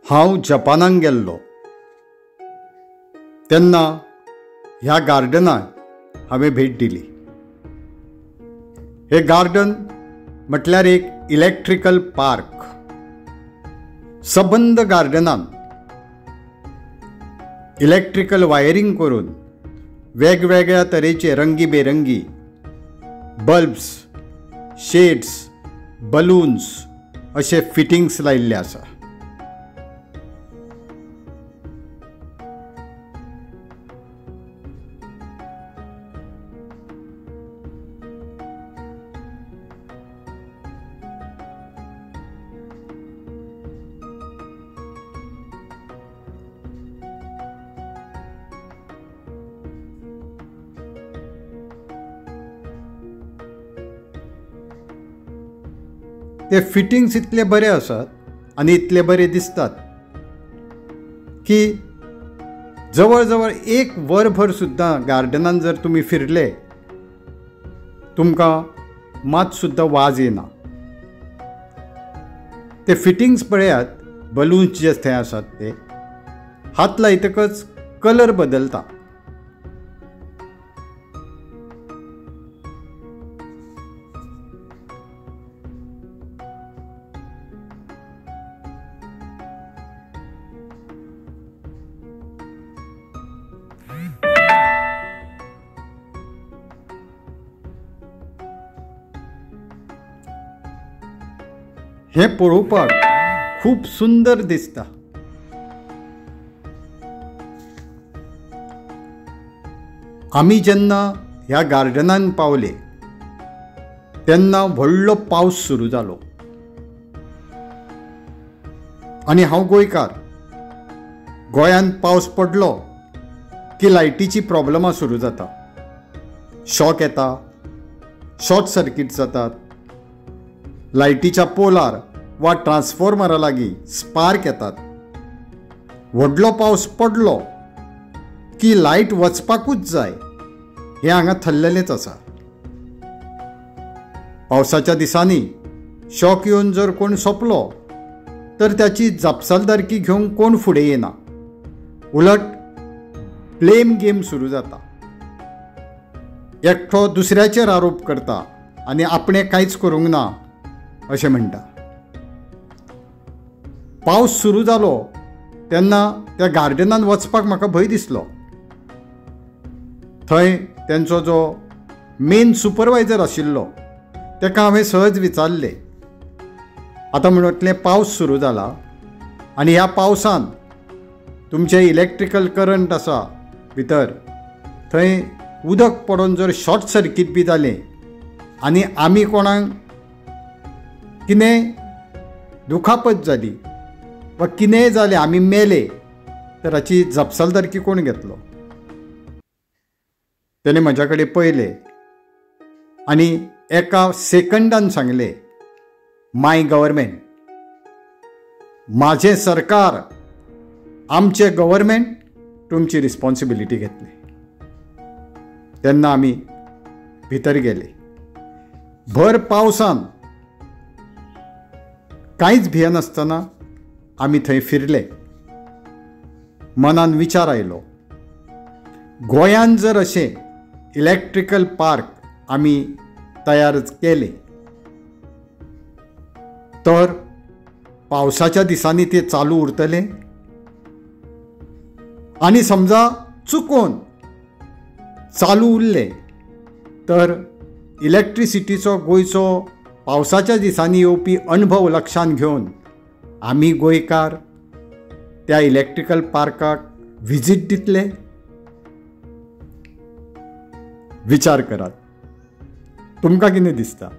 हांव जपानाक गेल्लो तेन्ना ह्या गार्डनाक हांवें भेट दिली. हे गार्डन म्हटल्यार एक इलेक्ट्रिकल पार्क. सबंद गार्डनान इलेक्ट्रिकल वायरिंग करून वेगवेगळ्या तरेचे रंगीबेरंगी बल्ब्स, शेड्स, बलून्स अशे फिटिंग्स लायिल्ले आसा. ते फिटिंग्स इतले बरे आसात आनी इतले बरे दिसतात की जवळ जवळ एक वरभर सुद्दां गार्डनान जर तुमी फिरले तुमकां मात सुद्दां वाज येना. ते फिटिंग्स पळयात, बलून्स जे थंय आसात ते हात लायतकच कलर बदलता. हे पळोवपाक खूब सुंदर दिसता. आमी जेन्ना ह्या गार्डनान पावले तेन्ना व्हडलो पावस सुरू जालो आनी हांव गोंयकार. गोंयांत पावस पडलो की लायटीची प्रॉब्लमां सुरू जाता. शॉक येता, शॉर्ट सर्किट जातात, लायटीच्या पोलार वा ट्रान्सफॉर्मरा लागीं स्पार्क येतात. व्हडलो पावस पडलो की लायट वचपाकूच जाय हें हांगा थल्लेलेंच आसा. पावसाच्या दिसांनी शॉक येवन जर कोण सोंपलो तर त्याची जापसालदारकी घेवंक कोण फुडें येना. उलट ब्लेम गेम सुरू जाता. एकठो दुसऱ्याचेर आरोप करता आनी आपणें कांयच करूंक ना अशें म्हणटा. पावस सुरू जालो तेन्ना त्या गार्डनान वचपाक म्हाका भंय दिसलो. थंय तेंचो जो मेन सुपरवायझर आशिल्लो ताका हांवें सहज विचारलें, आतां म्हणटलें पावस सुरू जाला आनी ह्या पावसान तुमचें इलेक्ट्रिकल करंट आसा भितर, थंय उदक पडोवन जर शॉर्ट सर्किट बी जालें आनी आमी कोणाक कितें दुखापत जाली वा कितेंय जालें, आमी मेले, तर हाची जापसालदारकी कोण घेतलो? तेणें म्हज्या कडेन पळयलें आनी एका सेकंडान सांगलें, माय गव्हर्मेंट, माझें सरकार, आमचें गव्हर्मेंट तुमची रिस्पॉन्सिबिलिटी घेतली. तेन्ना आमी भितर गेले. भर पावसान कांयच भिये नासतना आमी थंय फिरले. मनान विचार आयलो, गोंयांत जर अशें इलेक्ट्रिकल पार्क आमी तयार केले तर पावसाच्या दिसांनी ते चालू उरतले आनी समजा चुकून चालू उरले तर इलेक्ट्रिसिटीचो गोंयचो पावसाच्या दिसांनी येवपी अणभव लक्षांत घेवन आमी गोंयकार त्या इलेक्ट्रिकल पार्काक व्हिजीट दितले? विचार करात. तुमकां कितें दिसता?